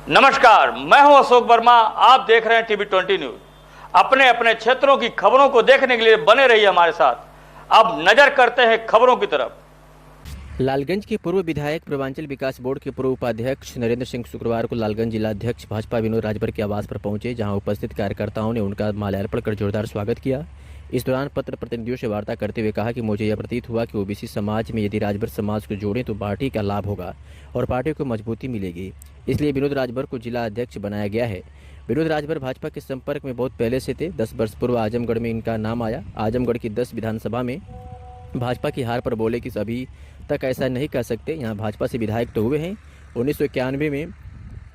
नमस्कार, मैं हूं अशोक वर्मा। आप देख रहे हैं टीवी 20 न्यूज। अपने अपने क्षेत्रों की खबरों को देखने के लिए बने रहिए हमारे साथ। अब नजर करते हैं खबरों की तरफ। लालगंज के पूर्व विधायक पूर्वांचल विकास बोर्ड के पूर्व उपाध्यक्ष नरेंद्र सिंह शुक्रवार को लालगंज जिलाध्यक्ष भाजपा विनोद राजभर के आवास पर पहुंचे, जहां उपस्थित कार्यकर्ताओं ने उनका माल्यार्पण कर जोरदार स्वागत किया। इस दौरान पत्र प्रतिनिधियों से वार्ता करते हुए कहा कि मुझे यह प्रतीत हुआ कि ओबीसी समाज में यदि राजभर समाज को जोड़ें तो पार्टी का लाभ होगा और पार्टी को मजबूती मिलेगी, इसलिए विनोद राजभर को जिला अध्यक्ष बनाया गया है। विनोद राजभर भाजपा के संपर्क में बहुत पहले से थे। 10 वर्ष पूर्व आजमगढ़ में इनका नाम आया। आजमगढ़ की 10 विधानसभा में भाजपा की हार पर बोले कि अभी तक ऐसा नहीं कह सकते। यहाँ भाजपा से विधायक तो हुए हैं, 1991 में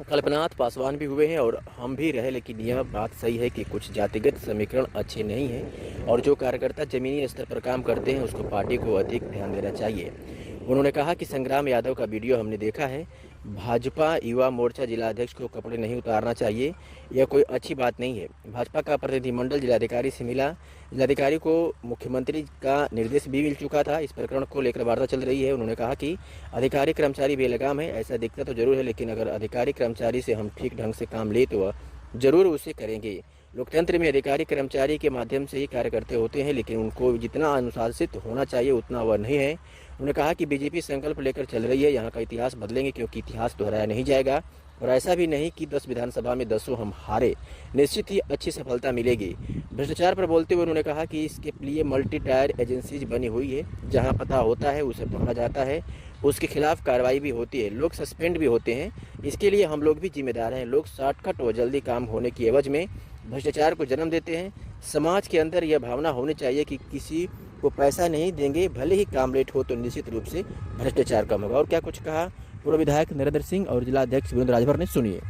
कल्पनाथ पासवान भी हुए हैं और हम भी रहे, लेकिन यह बात सही है कि कुछ जातिगत समीकरण अच्छे नहीं हैं और जो कार्यकर्ता जमीनी स्तर पर काम करते हैं उसको पार्टी को अधिक ध्यान देना चाहिए। उन्होंने कहा कि संग्राम यादव का वीडियो हमने देखा है। भाजपा युवा मोर्चा जिलाध्यक्ष को कपड़े नहीं उतारना चाहिए, यह कोई अच्छी बात नहीं है। भाजपा का प्रतिनिधिमंडल जिलाधिकारी से मिला। जिलाधिकारी को मुख्यमंत्री का निर्देश भी मिल चुका था। इस प्रकरण को लेकर वार्ता चल रही है। उन्होंने कहा कि अधिकारी कर्मचारी बेलगाम है, ऐसा दिखता तो जरूर है, लेकिन अगर अधिकारी कर्मचारी से हम ठीक ढंग से काम ले तो जरूर उसे करेंगे। लोकतंत्र में अधिकारी कर्मचारी के माध्यम से ही कार्य करते होते हैं, लेकिन उनको जितना अनुशासित होना चाहिए उतना वह नहीं है। उन्होंने कहा कि बीजेपी संकल्प लेकर चल रही है, यहाँ का इतिहास बदलेंगे क्योंकि इतिहास दोहराया नहीं जाएगा और ऐसा भी नहीं कि 10 विधानसभा में 10 हम हारे, निश्चित ही अच्छी सफलता मिलेगी। भ्रष्टाचार पर बोलते हुए उन्होंने कहा कि इसके लिए मल्टी टायर एजेंसीज बनी हुई है, जहाँ पता होता है उसे पकड़ा जाता है, उसके खिलाफ कार्रवाई भी होती है, लोग सस्पेंड भी होते हैं। इसके लिए हम लोग भी जिम्मेदार हैं। लोग शॉर्टकट और जल्दी काम होने की एवज में भ्रष्टाचार को जन्म देते हैं। समाज के अंदर यह भावना होनी चाहिए कि किसी को पैसा नहीं देंगे, भले ही काम लेट हो तो निश्चित रूप से भ्रष्टाचार कम होगा। और क्या कुछ कहा पूर्व विधायक नरेंद्र सिंह और जिला अध्यक्ष विनोद राजभर ने, सुनिए।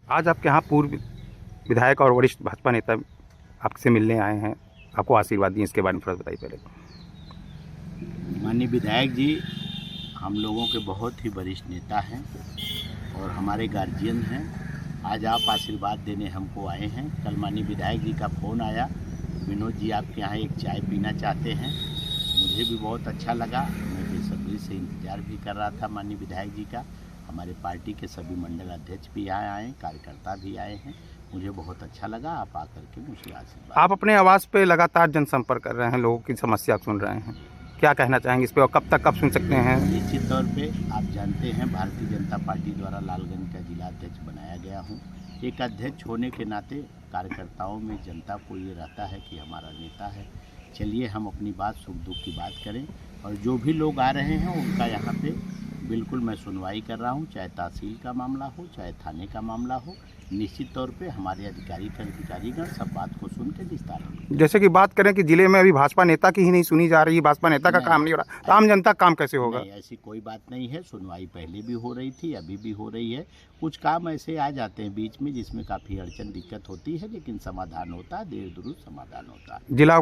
आज आपके यहाँ पूर्व विधायक और वरिष्ठ भाजपा नेता आपसे मिलने आए हैं, आपको आशीर्वाद दिए, इसके बारे में थोड़ा बताइए पहले। माननीय विधायक जी हम लोगों के बहुत ही वरिष्ठ नेता हैं और हमारे गार्जियन हैं। आज आप आशीर्वाद देने हमको आए हैं। कल माननीय विधायक जी का फ़ोन आया, विनोद जी आपके यहाँ एक चाय पीना चाहते हैं। मुझे भी बहुत अच्छा लगा। मैं बेसब्री से इंतज़ार भी कर रहा था माननीय विधायक जी का। हमारे पार्टी के सभी मंडल अध्यक्ष भी यहाँ आए, कार्यकर्ता भी आए हैं। मुझे बहुत अच्छा लगा। आप आकर के मुझे आशीर्वाद। आप अपने आवास पे लगातार जनसंपर्क कर रहे हैं, लोगों की समस्या सुन रहे हैं, क्या कहना चाहेंगे इस पर और कब तक कब सुन सकते हैं? निश्चित तौर पे आप जानते हैं भारतीय जनता पार्टी द्वारा लालगंज का जिला अध्यक्ष बनाया गया हूँ। एक अध्यक्ष होने के नाते कार्यकर्ताओं में जनता को ये रहता है कि हमारा नेता है, चलिए हम अपनी बात सुख दुख की बात करें। और जो भी लोग आ रहे हैं उनका यहाँ पे बिल्कुल मैं सुनवाई कर रहा हूँ, चाहे तहसील का मामला हो चाहे थाने का मामला हो। निश्चित तौर पे हमारे अधिकारीगण सब बात को सुन के विस्तार में। जैसे कि बात करें कि जिले में अभी भाजपा नेता की ही नहीं सुनी जा रही, भाजपा नेता का काम नहीं हो रहा, तो आम जनता का काम कैसे होगा? नहीं, ऐसी कोई बात नहीं है। सुनवाई पहले भी हो रही थी, अभी भी हो रही है। कुछ काम ऐसे आ जाते हैं बीच में जिसमें काफ़ी अड़चन दिक्कत होती है, लेकिन समाधान होता है, देर दुरुस्त समाधान होता है। जिला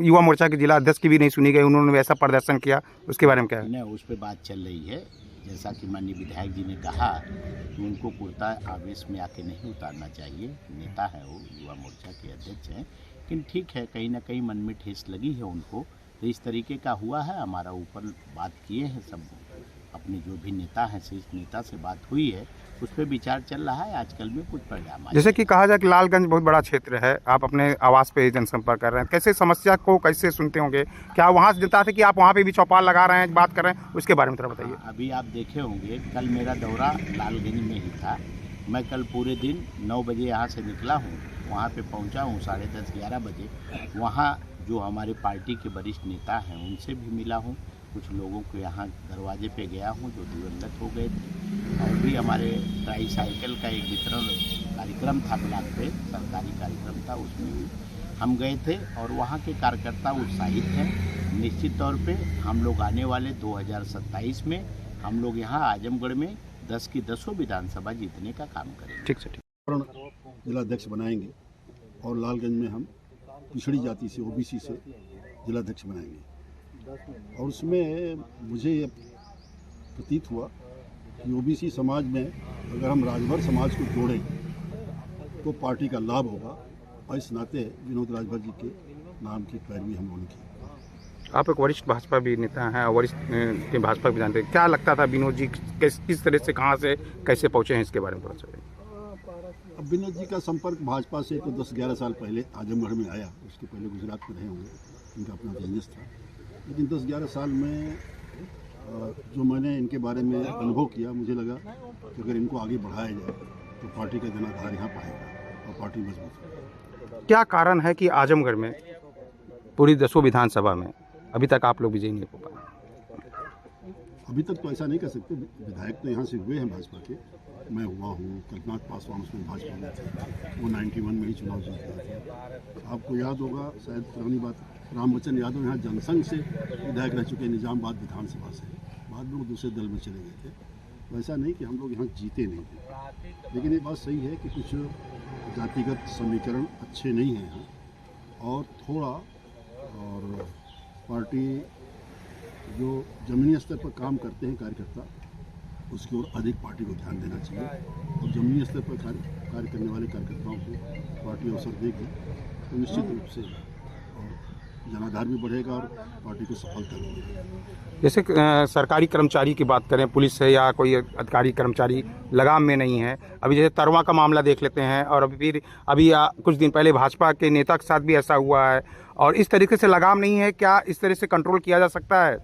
युवा मोर्चा के जिला अध्यक्ष की भी नहीं सुनी गई, उन्होंने वैसा प्रदर्शन किया, उसके बारे में क्या है? नहीं, उस पर बात चल रही है। जैसा कि माननीय विधायक जी ने कहा कि उनको कुर्ता आवेश में आके नहीं उतारना चाहिए। नेता है वो, युवा मोर्चा के अध्यक्ष हैं, लेकिन ठीक है, कहीं ना कहीं मन में ठेस लगी है उनको, तो इस तरीके का हुआ है। हमारा ऊपर बात किए हैं सब, अपने जो भी नेता हैं शीर्ष नेता से बात हुई है, उस पर विचार चल रहा है। आजकल में कुछ परिणाम आए। जैसे कि कहा जाए कि लालगंज बहुत बड़ा क्षेत्र है, आप अपने आवास पे जनसंपर्क कर रहे हैं, कैसे समस्या को कैसे सुनते होंगे? क्या वहाँ से जनता थे कि आप वहाँ पे भी चौपाल लगा रहे हैं, बात कर रहे हैं, उसके बारे में थोड़ा बताइए। अभी आप देखे होंगे, कल मेरा दौरा लालगंज में ही था। मैं कल पूरे दिन 9 बजे यहाँ से निकला हूँ, वहाँ पे पहुँचा हूँ 10:30-11 बजे। वहाँ जो हमारे पार्टी के वरिष्ठ नेता हैं उनसे भी मिला हूँ। कुछ लोगों को यहाँ दरवाजे पे गया हूँ जो दिवंगत हो गए थे। और भी हमारे ट्राईसाइकिल का एक वितरण कार्यक्रम था ब्लॉक पे, सरकारी कार्यक्रम था, उसमें भी हम गए थे और वहाँ के कार्यकर्ता उत्साहित हैं। निश्चित तौर पे हम लोग आने वाले 2027 में हम लोग यहाँ आजमगढ़ में 10 की 10 विधानसभा जीतने का काम करेंगे। ठीक से जिलाध्यक्ष बनाएंगे और लालगंज में हम पिछड़ी जाति से ओबीसी से जिलाध्यक्ष बनाएंगे। और उसमें मुझे ये प्रतीत हुआ कि ओबीसी समाज में अगर हम राजभर समाज को जोड़ें तो पार्टी का लाभ होगा, और इस नाते विनोद राजभर जी के नाम की पैरवी हम लोगों की। आप एक वरिष्ठ भाजपा भी नेता हैं, वरिष्ठ के भाजपा भी जानते हैं, क्या लगता था विनोद जी किस तरह से, कहाँ से, कैसे पहुँचे हैं, इसके बारे में थोड़ा सा? अब विनोद जी का संपर्क भाजपा से तो 10-11 साल पहले आजमगढ़ में आया, उसके पहले गुजरात में रहे होंगे, इनका अपना बिजनेस था। लेकिन 10-11 साल में जो मैंने इनके बारे में अनुभव किया, मुझे लगा कि अगर इनको आगे बढ़ाया जाए तो पार्टी का जनाधार यहाँ पाएगा और पार्टी मजबूत होगी। क्या कारण है कि आजमगढ़ में पूरी 10 विधानसभा में अभी तक आप लोग विजयी नहीं हो पाए? अभी तक तो ऐसा नहीं कह सकते, विधायक तो यहाँ से हुए हैं भाजपा के, मैं हुआ हूँ, कल्पनाथ पासवान उसमें भाजपा में थे, वो 91 में ही चुनाव जीत गए थे। आपको याद होगा, शायद पुरानी बात, रामबच्चन यादव यहाँ जनसंघ से विधायक रह चुके, निजामबाद विधानसभा से, बाद में वो दूसरे दल में चले गए थे। तो ऐसा नहीं कि हम लोग यहाँ जीते नहीं थे, लेकिन ये बात सही है कि कुछ जातिगत समीकरण अच्छे नहीं हैं यहाँ, और थोड़ा और पार्टी जो ज़मीनी स्तर पर काम करते हैं कार्यकर्ता, उसकी ओर अधिक पार्टी को ध्यान देना चाहिए, और ज़मीनी स्तर पर कार्य करने वाले कार्यकर्ताओं को पार्टी अवसर देगी तो निश्चित रूप से जनाधार भी बढ़ेगा और पार्टी को सफलता मिलेगी। जैसे सरकारी कर्मचारी की बात करें, पुलिस है या कोई अधिकारी कर्मचारी लगाम में नहीं है, अभी जैसे तरवा का मामला देख लेते हैं, और अभी कुछ दिन पहले भाजपा के नेता के साथ भी ऐसा हुआ है, और इस तरीके से लगाम नहीं है, क्या इस तरह से कंट्रोल किया जा सकता है?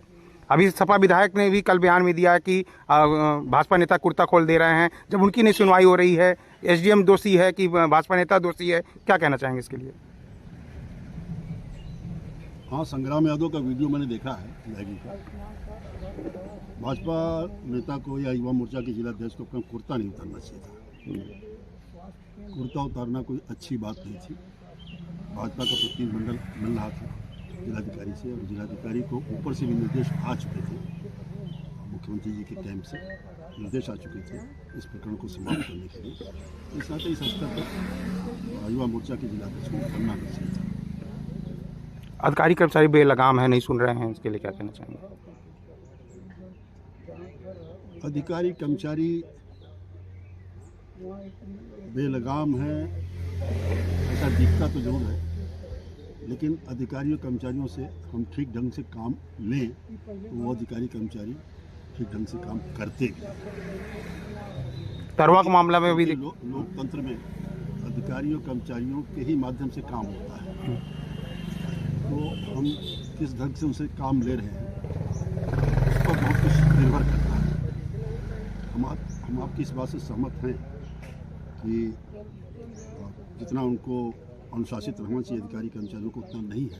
अभी सपा विधायक ने भी कल बयान में दिया कि भाजपा नेता कुर्ता खोल दे रहे हैं, जब उनकी नहीं सुनवाई हो रही है, एसडीएम दोषी है कि भाजपा नेता दोषी है, क्या कहना चाहेंगे इसके लिए? हाँ, संग्राम यादव का वीडियो मैंने देखा है लैगी का। भाजपा नेता को या युवा मोर्चा के जिलाध्यक्ष को अपना कुर्ता नहीं उतारना चाहिए था। कुर्ता उतारना कोई अच्छी बात नहीं थी। भाजपा का प्रतिनिधिमंडल मिल रहा था जिलाधिकारी से, और जिलाधिकारी को ऊपर से भी निर्देश आ चुके थे, मुख्यमंत्री जी के कैंप से निर्देश आ चुके थे इस प्रकरण को समाप्त करने के लिए। इस नाते इस स्तर पर युवा मोर्चा के जिलाध्यक्ष को करना नहीं चाहिए था। अधिकारी कर्मचारी बेलगाम है, नहीं सुन रहे हैं, इसके लिए क्या कहना चाहेंगे? अधिकारी कर्मचारी बेलगाम है ऐसा दिखता तो जरूर है, लेकिन अधिकारियों कर्मचारियों से हम ठीक ढंग से काम लें तो वो अधिकारी कर्मचारी ठीक ढंग से काम करते भी। तरवा के मामला में भी लोकतंत्र में अधिकारियों कर्मचारियों के ही माध्यम से काम होता है, तो हम किस ढंग से उनसे काम ले रहे हैं उस पर बहुत कुछ निर्भर करता है। हम आपकी इस बात से सहमत हैं कि जितना उनको अनुशासित रहना चाहिए अधिकारी कर्मचारियों को उतना नहीं है,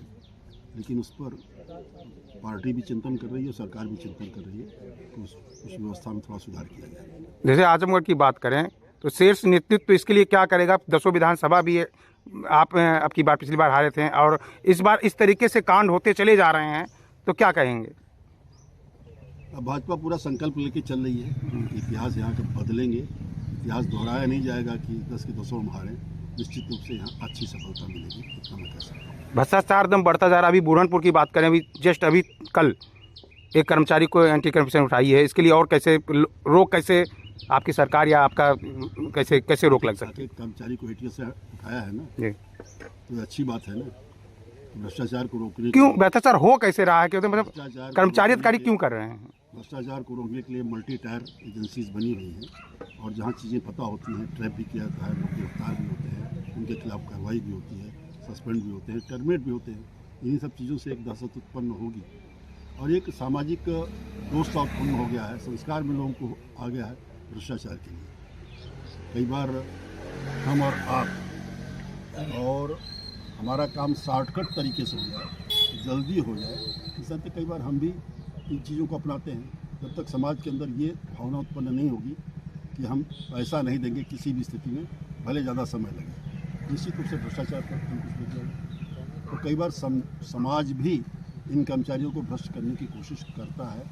लेकिन उस पर पार्टी भी चिंतन कर रही है, सरकार भी चिंतन कर रही है कि उस व्यवस्था में थोड़ा सुधार किया जाए। जैसे आजमगढ़ की बात करें तो शीर्ष नेतृत्व इसके लिए क्या करेगा? 10 विधानसभा भी आप आपकी बार पिछली बार हारे थे, और इस बार इस तरीके से कांड होते चले जा रहे हैं, तो क्या कहेंगे? अब भाजपा पूरा संकल्प लेके चल रही है, इतिहास यहाँ के बदलेंगे, इतिहास दोहराया नहीं जाएगा कि 10 के 200 हम हारें, निश्चित रूप से यहाँ अच्छी सफलता मिलेगी, इतना मैं कह सकता हूँ। भ्रष्टाचार दम बढ़ता जा रहा है। अभी बुरहानपुर की बात करें, अभी कल एक कर्मचारी को एंटी करप्शन उठाई है, इसके लिए और कैसे रोक, कैसे आपकी सरकार या आपका कैसे रोक लग सकती है? कर्मचारी को एटीएस से उठाया है ना जी, तो अच्छी बात है ना। भ्रष्टाचार को रोकने क्यों भ्रष्टाचार हो कैसे रहा है? क्यों मतलब कर्मचारी अधिकारी क्यों कर रहे हैं? भ्रष्टाचार को रोकने के लिए मल्टी टायर एजेंसीज बनी हुई हैं, और जहाँ चीज़ें पता होती हैं ट्रैप भी किया जाता है, लोग गिरफ्तार भी होते हैं, उनके खिलाफ कार्रवाई भी होती है, सस्पेंड भी होते हैं, टर्मिनेट भी होते हैं। इन्हीं सब चीज़ों से एक दहशत उत्पन्न होगी, और एक सामाजिक दोष उत्पन्न हो गया है, संस्कार में लोगों को आ गया है भ्रष्टाचार के लिए। कई बार हम और आप और हमारा काम शॉर्टकट तरीके से हो जाए, जल्दी हो जाए, इस तरह कई बार हम भी इन चीज़ों को अपनाते हैं। जब तक समाज के अंदर ये भावना उत्पन्न नहीं होगी कि हम पैसा नहीं देंगे किसी भी स्थिति में, भले ज़्यादा समय लगे, निश्चित रूप से भ्रष्टाचार पर अंकुश लग जाएगा। तो कई बार समाज भी इन कर्मचारियों को भ्रष्ट करने की कोशिश करता है।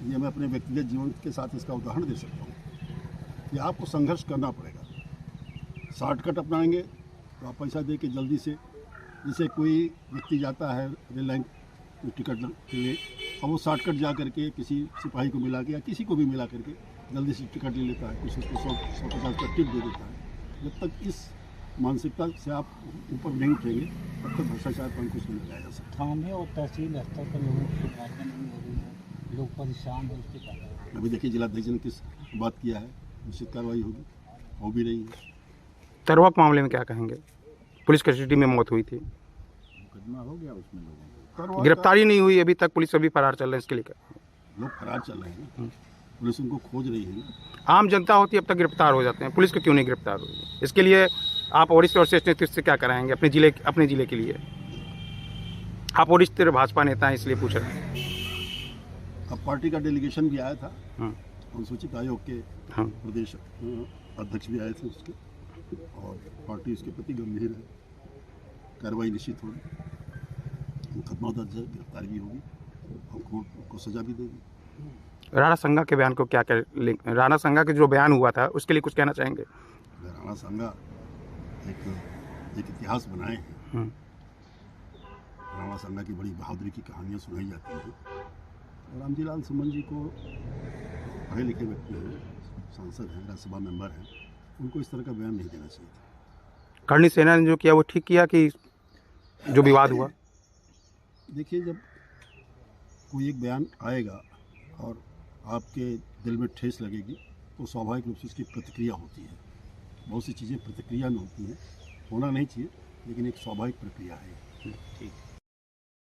ये मैं अपने व्यक्तिगत जीवन के साथ इसका उदाहरण दे सकता हूँ कि आपको संघर्ष करना पड़ेगा। शॉर्टकट अपनाएंगे तो आप पैसा दे के जल्दी से, जैसे कोई व्यक्ति जाता है रेल लाइन टिकट के लिए, और वो शॉर्टकट जा करके किसी सिपाही को मिला के या किसी को भी मिला करके जल्दी से टिकट ले लेता है, कुछ उसको 100-150 का टिप दे देता है। जब तक इस मानसिकता से आप ऊपर नहीं उठेंगे तब तक भ्रष्टाचार पर अंकुश नहीं लगाया जा सकता। थाने और तहसील स्तर पर लोगों की शिकायतें नहीं हो रही हैं, लोग परेशान हैं, उसके कारण। अभी देखिए जिलाध्यक्ष ने किस बात किया है, निश्चित कार्रवाई होगी, हो भी रही है। तरवा के मामले में क्या कहेंगे? पुलिस कस्टडी में मौत हुई थी, मुकदमा हो गया उसमें लोगों को। गिरफ्तारी नहीं हुई अभी तक, पुलिस अभी फरार चल रहे हैं, इसके लिए क्या? लोग फरार चल रहे हैं ना, पुलिस उनको खोज रही है। आम जनता होती अब तक गिरफ्तार हो जाते हैं, पुलिस को क्यों नहीं गिरफ्तार हुई? इसके लिए आप वरिष्ठ और श्रेष्ठ नेतृत्व से क्या कराएंगे अपने जिले के लिए? आप वरिष्ठ भाजपा नेता हैं, इसलिए पूछ रहे हैं। अब पार्टी का डेलीगेशन भी आया था, हाँ। अनुसूचित आयोग के हाँ। प्रदेश अध्यक्ष भी आए थे उसके, और पार्टी उसके प्रति गंभीर है, कार्रवाई निश्चित होगी, मुकदमा दर्ज है, गिरफ्तारी भी होगी और कोर्ट को सजा भी देगी। राणा संघा के बयान को क्या राणा संघा के जो बयान हुआ था उसके लिए कुछ कहना चाहेंगे? राणा संघा एक इतिहास बनाए हैं। राणा संघा की बड़ी बहादुरी की कहानियाँ सुनाई जाती हैं। रामजीलाल सुमन जी को पढ़े लिखे व्यक्ति हैं, सांसद हैं, राज्यसभा मेंबर हैं, उनको इस तरह का बयान नहीं देना चाहिए था। करणी सेना ने जो किया वो ठीक किया कि जो विवाद हुआ? देखिए, जब कोई एक बयान आएगा और आपके दिल में ठेस लगेगी तो स्वाभाविक रूप से उसकी प्रतिक्रिया होती है। बहुत सी चीज़ें प्रतिक्रिया में होती हैं, होना नहीं चाहिए, लेकिन एक स्वाभाविक प्रक्रिया है। ठीक।